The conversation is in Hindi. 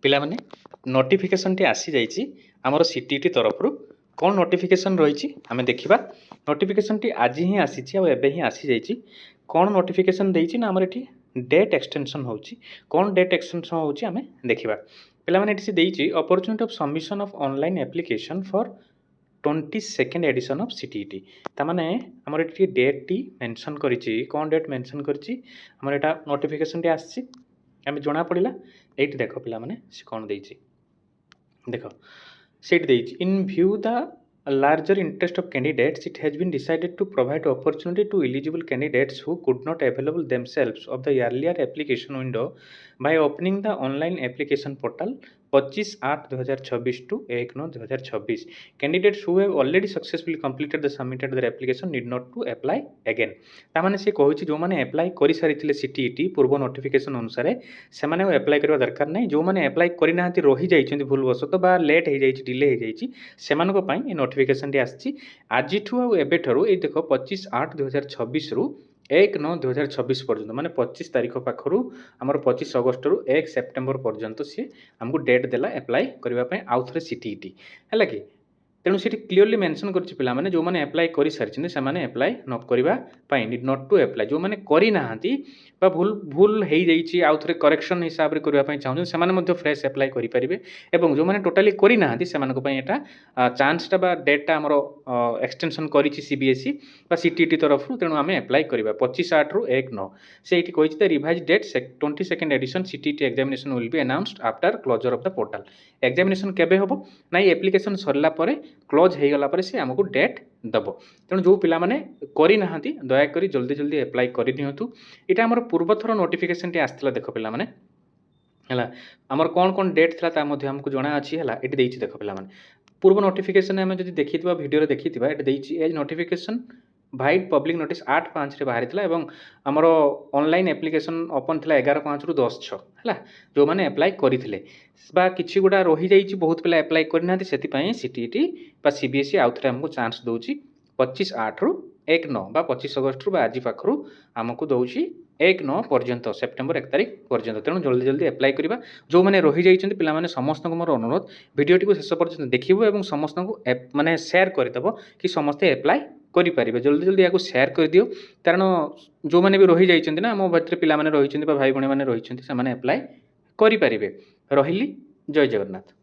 पिला माने नोटिफिकेशन टी आसी जाइए आमर सीटीईटी तरफ कौन नोटिफिकेशन रही आम देखा नोटिफिकेशन टी आज ही आसी एवं ही आसी जाइए कौन नोटिफिकेशन देती ना आमर ये डेट एक्सटेंशन हो कौन डेट एक्सटेंशन हो आम देखा पे से देती opportunity of submission of online application for 22nd edition of CTET तामाने आमर ये डेट टी मेंशन करिछि कौन डेट मेंशन करिछि आमर एटा नोटिफिकेशन टी आछि आम जना पड़ा ये देख पिला माने से कौन देछि देख सेट देछि in view the larger interest of candidates it has been decided to provide opportunity to eligible candidates who could not available themselves of the earlier application window by opening the online application portal 25/8/2026 to 1/9/2026 candidates who have already successfully completed the submitted their application need not to apply again तामाने से कहिछि जो माने अप्लाई करि सारिथिले सीटीईटी पूर्व नोटिफिकेशन अनुसार से माने अप्लाई करबा दरकार नै जो माने अप्लाई करि नाहंती रहि जाइछन्ती भूल वसत बा लेट हे जाइछि डिले हे जाइछि सेमानको पई ए नोटिफिकेशन टी आछि आज ठू आ एबे ठरू ए देखो 25/8/2026 रु 1/9/2026 पर्यंत माने 25 तारीख पाखरु हमर 25 अगस्त रु 1 सेप्टेम्बर पर्यंत सी हमको डेट देला अप्लाई करबा पई आउ थरे सीटीईटी हैला कि तेणु से क्लीयरली मेंशन करछि पिला माने जो माने अप्लाई करि सारिछिन से माने अप्लाई न करबा पई नीड नॉट टू अप्लाई जो माने करि नाहंती बा भूल हे जाइछि आउ थरे करेक्शन हिसाब रे करबा पई चाहू से माने मध्ये फ्रेश अप्लाई करि परिबे एवं जो माने टोटली करि नाहंती से मानको पई एटा चांसटा बा डेटटा हमरो एक्सटेंशन करिछि सीबीएसई बा सीटीईटी तरफ तेणु आमे अप्लाई करबा 25/8 रु 1/9 से एठी कहिछि the revise date 22nd edition CTET examination will be announced after closure of the portal examination केबे होबो ना एप्लिकेशन सरला परे क्लोज हो गला परे से हमको डेट दब तेणु जो पिला माने करि नाहंती दया करी जल्दी जल्दी अप्लाई करि नियंतु इटा हमर पूर्व थर नोटिफिकेशन टी आस्थिला देखो पिला माने हला हमर कोन कोन डेट थिला ता मध्ये हमको जणा अछि हला एटी देइछि देखो पिला माने पूर्व नोटिफिकेशन हम जदि देखितबा वीडियो रे देखितबा एटी देइछि एज नोटिफिकेशन भाइट पब्लिक नोटिस 8/5 रे बाहरी थिला एवं हमर ऑनलाइन एप्लिकेशन ओपन थिला 11/5 रु 10/6 हला जो माने अप्लाई करिथिले बा किछि गुडा रहि जाइछि बहुत पिला अप्लाई करनाथि सेति पई सीटीईटी बा सीबीएसई आउ थरे हमको चांस दोछि 25/8 रु 1/9 बा 25 अगस्त रु बा आजि पाखरु हमको दोछि 1/9 पर्यंत सेप्टेम्बर 1 तारिख पर्यंत तेणु जल्दी जल्दी अप्लाई करबा जो माने रहि जाइछन्ति पिला माने समस्त को मोर अनुरोध वीडियोटी को शेष पर्यंत देखिबो एवं समस्त को माने शेयर करदेबो कि समस्त अप्लाई करि परिबे जल्दी जल्दी याको शेयर कर दियो कारण जो माने भी रहि जाइछन्ति ना मो भत्र पिला माने रहिछन्ति बा भाई बणे माने रहिछन्ति से माने अप्लाई करि परिबे रहिली जय जगन्नाथ।